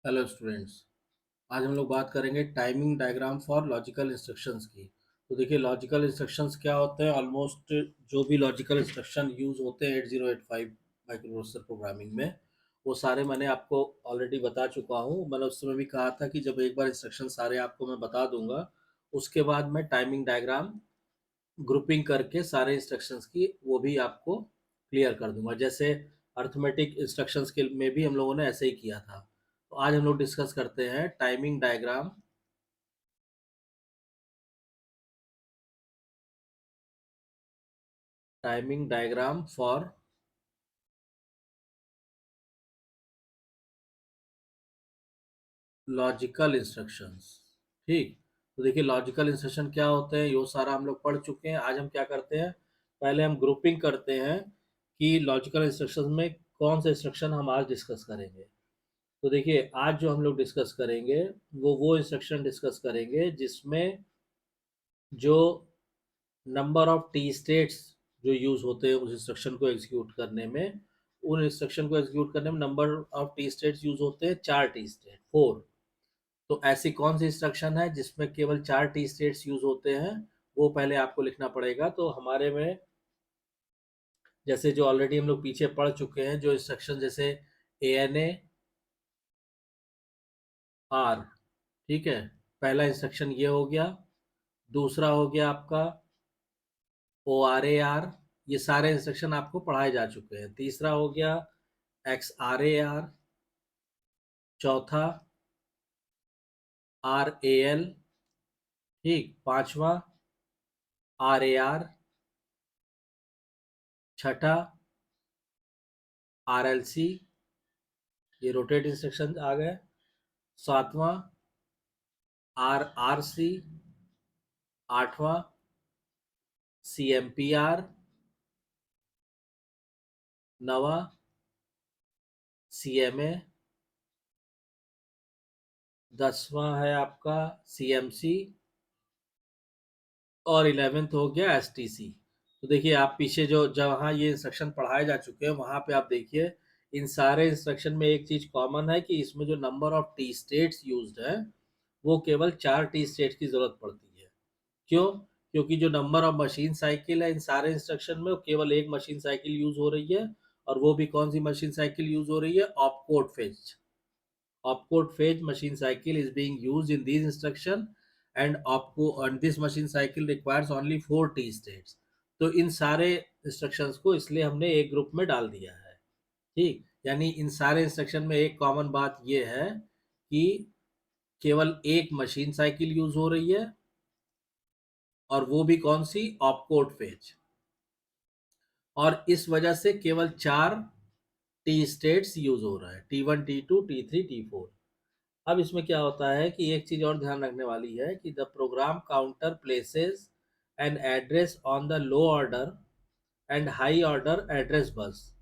Hello students. आज हम लोग बात करेंगे timing diagram for logical instructions की। तो देखिए, लॉजिकल इंस्ट्रक्शंस क्या होते हैं। ऑलमोस्ट जो भी लॉजिकल इंस्ट्रक्शन यूज़ होते हैं 8085 माइक्रोप्रोसेसर प्रोग्रामिंग में, वो सारे मैंने आपको ऑलरेडी बता चुका हूँ। मैंने उस समय भी कहा था कि जब एक बार इंस्ट्रक्शन सारे आपको मैं बता दूंगा, उसके बाद मैं टाइमिंग डायग्राम ग्रुपिंग करके सारे इंस्ट्रक्शंस की वो भी आपको क्लियर कर दूंगा। जैसे अर्थमेटिक इंस्ट्रक्शंस के में भी हम लोगों ने ऐसे ही किया था। तो आज हम लोग डिस्कस करते हैं timing diagram for logical instructions. ठीक। तो देखिए, लॉजिकल इंस्ट्रक्शन क्या होते हैं, ये सारा हम लोग पढ़ चुके हैं। आज हम क्या करते हैं, पहले हम ग्रुपिंग करते हैं कि लॉजिकल इंस्ट्रक्शंस में कौन से इंस्ट्रक्शन हम आज डिस्कस करेंगे। तो देखिए, आज जो हम लोग डिस्कस करेंगे वो इंस्ट्रक्शन डिस्कस करेंगे जिसमें जो नंबर ऑफ टी स्टेट्स जो यूज होते हैं उस इंस्ट्रक्शन को एग्जीक्यूट करने में, उन इंस्ट्रक्शन को एग्जीक्यूट करने में number of T states use होते हैं, 4 टी स्टेट, 4। तो ऐसी कौन सी इंस्ट्रक्शन है जिसमें केवल 4 टी स्टेट्स यूज होते हैं, वो पहले आपको लिखना पड़ेगा। तो हमारे में जैसे जो ऑलरेडी हम लोग पीछे पढ़ चुके हैं, जो इंस्ट्रक्शन जैसे ANA R, ठीक है, पहला इंस्ट्रक्शन ये हो गया। दूसरा हो गया आपका ORAR, ये सारे इंस्ट्रक्शन आपको पढ़ाए जा चुके हैं। तीसरा हो गया XRAR। चौथा RAL। ठीक। पांचवा RAR। छठा RLC, ये रोटेट इंस्ट्रक्शन आ गए। सातवां RRC। आठवां CMPR। नवा CMA। 10वां है आपका CMC। और 11th हो गया STC। तो देखिए, आप पीछे जो जहाँ ये इंस्ट्रक्शन पढ़ाए जा चुके हैं वहां पे आप देखिए, इन सारे इंस्ट्रक्शन में एक चीज कॉमन है कि इसमें जो number of T states used है वो केवल 4 टी स्टेट्स की जरूरत पड़ती है। क्यों? क्योंकि जो नंबर ऑफ मशीन साइकिल है इन सारे इंस्ट्रक्शन में, वो केवल एक मशीन साइकिल यूज हो रही है। और वो भी कौन सी मशीन साइकिल यूज हो रही है? Opcode phase. opcode phase machine cycle is being used in these instruction, and this machine cycle requires only 4 t states। तो इन सारे इंस्ट्रक्शंस को इसलिए हमने एक ग्रुप में डाल दिया है। ठीक। यानी इन सारे इंस्ट्रक्शन में एक कॉमन बात ये है कि केवल एक मशीन साइकिल यूज हो रही है, और वो भी कौन सी? Opcode phase. और इस वजह से केवल 4 टी स्टेट्स यूज हो रहा है, T1 T2 T3 T4। अब इसमें क्या होता है कि एक चीज और ध्यान रखने वाली है कि the program counter places an address on the low order and high order address बस।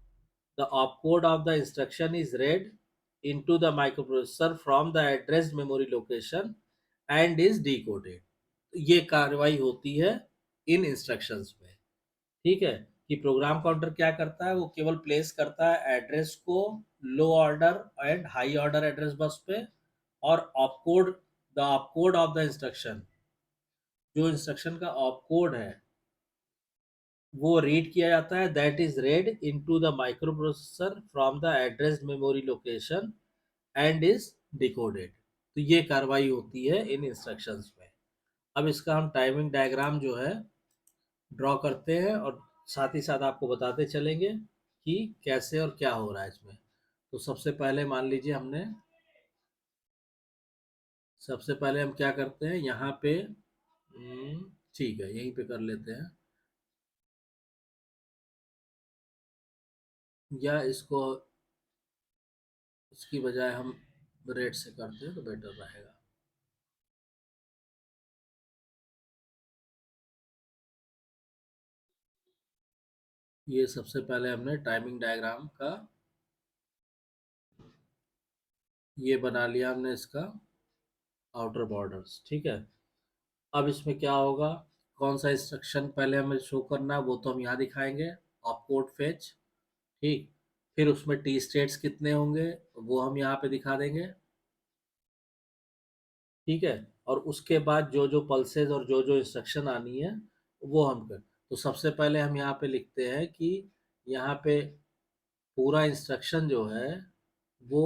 The opcode of the instruction is read into the microprocessor from the addressed memory location and is decoded। ये कार्रवाई होती है इन instructions में। ठीक है। कि program counter क्या करता है, वो केवल प्लेस करता है एड्रेस को low order and high order address bus पे। और opcode, the opcode of the instruction, जो इंस्ट्रक्शन का ऑपकोड है वो रीड किया जाता है, that is read into the microprocessor from the address memory location and is decoded. तो ये कार्रवाई होती है इन इंस्ट्रक्शंस में। अब इसका हम टाइमिंग डायग्राम जो है ड्रॉ करते हैं, और साथ ही साथ आपको बताते चलेंगे कि कैसे और क्या हो रहा है इसमें। तो सबसे पहले हम क्या करते हैं यहाँ पे, ठीक है, यहीं पे कर लेते हैं, या इसको इसकी बजाय हम रेड से करते हैं तो बेटर रहेगा। ये सबसे पहले हमने टाइमिंग डायग्राम का ये बना लिया हमने, इसका आउटर बॉर्डर्स। ठीक है। अब इसमें क्या होगा, कौन सा इंस्ट्रक्शन पहले हमें शो करना है वो तो हम यहाँ दिखाएंगे, ऑपकोड फेच। ठीक। फिर उसमें टी स्टेट्स कितने होंगे वो हम यहाँ पे दिखा देंगे। ठीक है। और उसके बाद जो जो पल्सेस और जो जो इंस्ट्रक्शन आनी है वो हम कर। तो सबसे पहले हम यहाँ पे लिखते हैं कि यहाँ पे पूरा इंस्ट्रक्शन जो है वो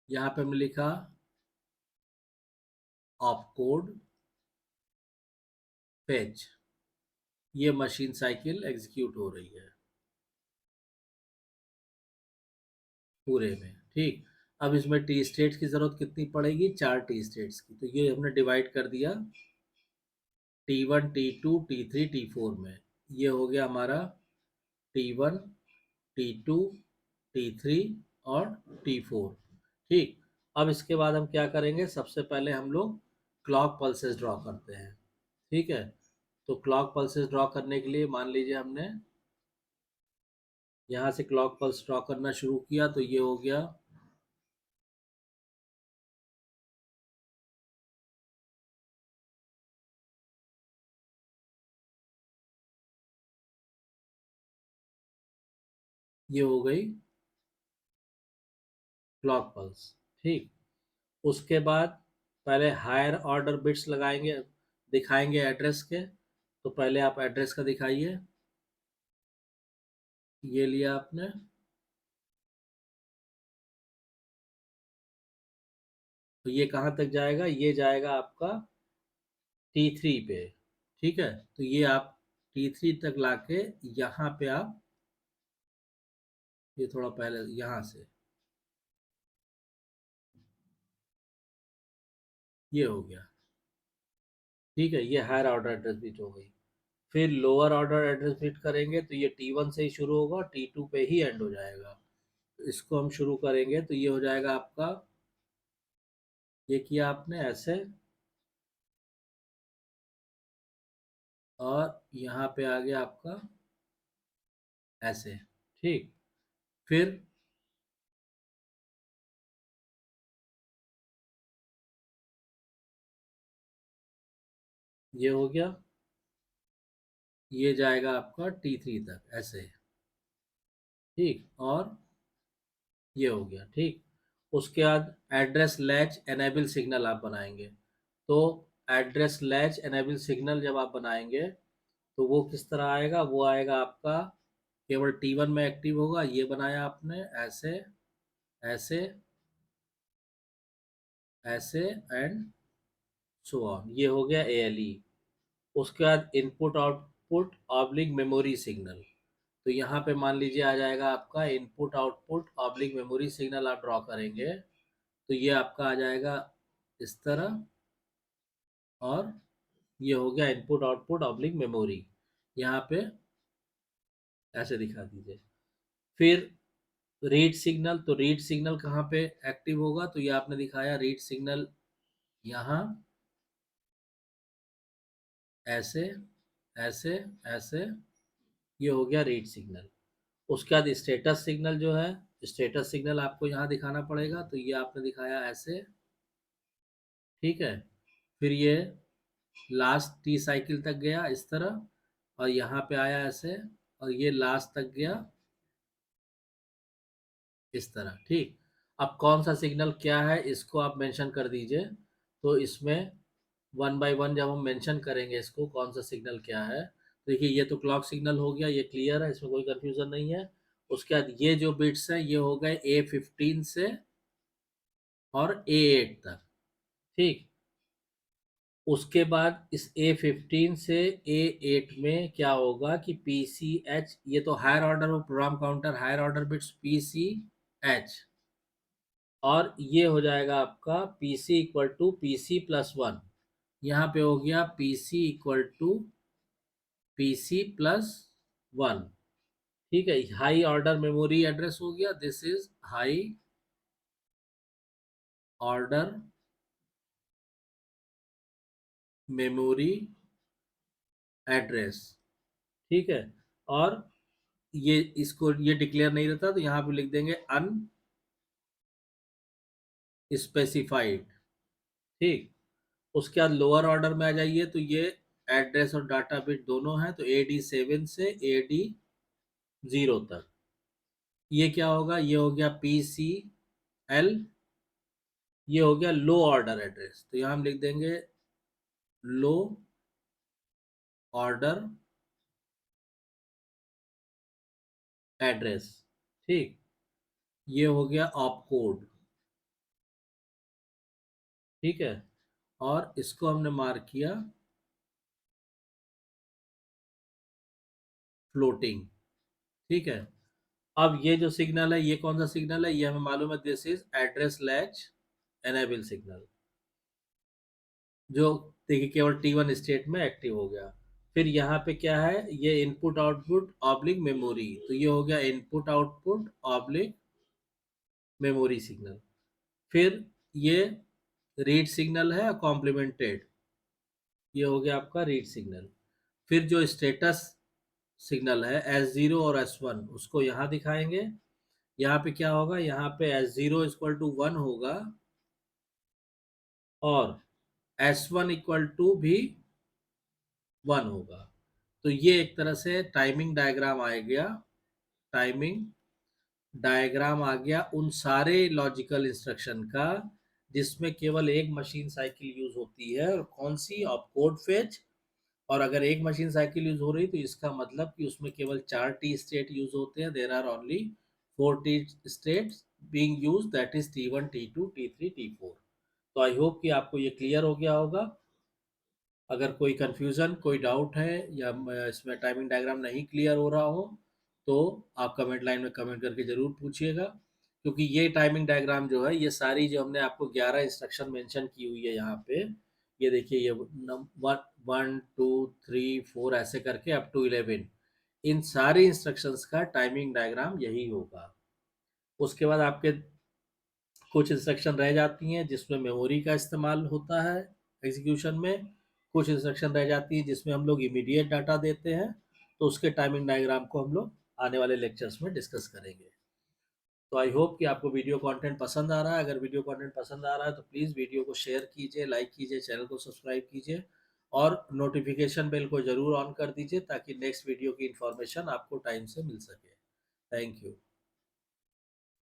यहाँ पे हमने लिखा ऑप कोड पेज, ये मशीन साइकिल एग्जीक्यूट हो रही है पूरे में। ठीक। अब इसमें टी स्टेट्स की जरूरत कितनी पड़ेगी, 4 टी स्टेट्स की। तो ये हमने डिवाइड कर दिया T1 T2 T3 T4 में। ये हो गया हमारा T1 T2 T3 और T4। ठीक। अब इसके बाद हम क्या करेंगे, सबसे पहले हम लोग क्लॉक पल्सेस ड्रॉ करते हैं। ठीक है। तो क्लॉक पल्सेस ड्रॉ करने के लिए मान लीजिए हमने यहाँ से क्लॉक पल्स ड्रॉ करना शुरू किया, तो ये हो गया ये हो गई क्लॉक पल्स। ठीक। उसके बाद पहले हायर ऑर्डर बिट्स लगाएंगे, दिखाएंगे एड्रेस के। तो पहले आप एड्रेस का दिखाइए। ये लिया आपने। तो ये कहाँ तक जाएगा, ये जाएगा आपका T3 पे। ठीक है। तो ये आप T3 तक लाके यहाँ पे आप, ये थोड़ा पहले यहाँ से ये हो गया। ठीक है। ये हायर ऑर्डर एड्रेस बिट हो गई। फिर लोअर ऑर्डर एड्रेस बिट करेंगे तो ये T1 से ही शुरू होगा, T2 पे ही एंड हो जाएगा। तो इसको हम शुरू करेंगे तो ये हो जाएगा आपका, ये किया आपने ऐसे, और यहाँ पे आ गया आपका ऐसे। ठीक। फिर ये हो गया, ये जाएगा आपका T3 तक ऐसे। ठीक। और ये हो गया। ठीक। उसके बाद एड्रेस लैच एनेबल सिग्नल आप बनाएंगे। तो एड्रेस लैच एनेबल सिग्नल जब आप बनाएंगे तो वो किस तरह आएगा, वो आएगा आपका केवल T1 में एक्टिव होगा। ये बनाया आपने ऐसे, ऐसे, ऐसे एंड सो ऑन। ये हो गया ALE। उसके बाद input output oblique memory signal. तो यहाँ पे मान लीजिए आ जाएगा आपका input output oblique memory signal, आप ड्रॉ करेंगे तो ये आपका आ जाएगा इस तरह। और ये हो गया इनपुट आउटपुट ऑब्लिक मेमोरी। यहाँ पे ऐसे दिखा दीजिए। फिर रीड सिग्नल, तो रीड सिग्नल कहाँ पे एक्टिव होगा, तो ये आपने दिखाया रीड सिग्नल यहाँ ऐसे, ऐसे, ऐसे। ये हो गया रीड सिग्नल। उसके बाद स्टेटस सिग्नल जो है, स्टेटस सिग्नल आपको यहाँ दिखाना पड़ेगा। तो ये आपने दिखाया ऐसे। ठीक है। फिर ये लास्ट टी साइकिल तक गया इस तरह, और यहाँ पे आया ऐसे, और ये लास्ट तक गया इस तरह। ठीक। अब कौन सा सिग्नल क्या है इसको आप मेंशन कर दीजिए। तो इसमें वन बाय वन जब हम मेंशन करेंगे इसको कौन सा सिग्नल क्या है, तो देखिए ये तो क्लॉक सिग्नल हो गया, ये क्लियर है, इसमें कोई कंफ्यूजन नहीं है। उसके बाद ये जो बिट्स हैं ये हो गए A15 से और A8 तक। ठीक। उसके बाद इस A15 से A8 में क्या होगा कि PCH, ये तो higher order program counter higher order bits PCH, और ये हो जाएगा आपका PC इक्वल टू PC+1। यहाँ पे हो गया PC इक्वल टू PC+1। ठीक है। हाई ऑर्डर मेमोरी एड्रेस हो गया, this is high order memory address. ठीक है। और ये इसको ये डिक्लेयर नहीं रहता तो यहाँ पे लिख देंगे अनस्पेसिफाइड। ठीक। उसके बाद लोअर ऑर्डर में आ जाइए तो ये एड्रेस और डाटा बिट दोनों हैं, तो AD7 से AD0 तक। ये क्या होगा, ये हो गया PCL ये हो गया लो ऑर्डर एड्रेस, तो यहाँ हम लिख देंगे लो ऑर्डर एड्रेस। ठीक, ये हो गया ऑप कोड। ठीक है, और इसको हमने मार्क किया फ्लोटिंग। ठीक है, अब ये जो सिग्नल है, ये कौन सा सिग्नल है, ये हमें मालूम है, this is address latch enable signal, जो देखिए केवल T1 स्टेट में एक्टिव हो गया। फिर यहाँ पे क्या है, ये इनपुट आउटपुट ऑब्लिक मेमोरी, तो ये हो गया input output oblique memory signal. फिर ये रीड सिग्नल है कॉम्प्लीमेंटेड, ये हो गया आपका रीड सिग्नल। फिर जो स्टेटस सिग्नल है S0 और S1, उसको यहाँ दिखाएंगे। यहाँ पे क्या होगा, यहाँ पे S0 इक्वल टू 1 होगा और S1 इक्वल टू भी 1 होगा। तो ये एक तरह से टाइमिंग डायग्राम आ गया, टाइमिंग डायग्राम आ गया उन सारे लॉजिकल इंस्ट्रक्शन का जिसमें केवल एक मशीन साइकिल यूज होती है, और कौन सी, ऑफ कोड फेच। और अगर एक मशीन साइकिल यूज हो रही तो इसका मतलब कि उसमें केवल 4 टी स्टेट यूज होते हैं, there are only 4 T states being use, that is T1 T2 T3 T4। तो आई होप कि आपको ये क्लियर हो गया होगा। अगर कोई कंफ्यूजन, कोई डाउट है, या इसमें टाइमिंग डायग्राम नहीं क्लियर हो रहा हो, तो आप कमेंट लाइन में कमेंट करके ज़रूर पूछिएगा। क्योंकि ये टाइमिंग डायग्राम जो है, ये सारी जो हमने आपको 11 इंस्ट्रक्शन मेंशन की हुई है यहाँ पे, ये देखिए, ये 1 2 3 4 ऐसे करके अप टू 11, इन सारे इंस्ट्रक्शंस का टाइमिंग डायग्राम यही होगा। उसके बाद आपके कुछ इंस्ट्रक्शन रह जाती हैं जिसमें मेमोरी का इस्तेमाल होता है एग्जीक्यूशन में, कुछ इंस्ट्रक्शन रह जाती है जिसमें हम लोग इमीडिएट डाटा देते हैं, तो उसके टाइमिंग डायग्राम को हम लोग आने वाले लेक्चर्स में डिस्कस करेंगे। तो आई होप कि आपको वीडियो कंटेंट पसंद आ रहा है। अगर वीडियो कंटेंट पसंद आ रहा है तो प्लीज़ वीडियो को शेयर कीजिए, लाइक कीजिए, चैनल को सब्सक्राइब कीजिए, और नोटिफिकेशन बेल को ज़रूर ऑन कर दीजिए ताकि नेक्स्ट वीडियो की इन्फॉर्मेशन आपको टाइम से मिल सके। Thank you.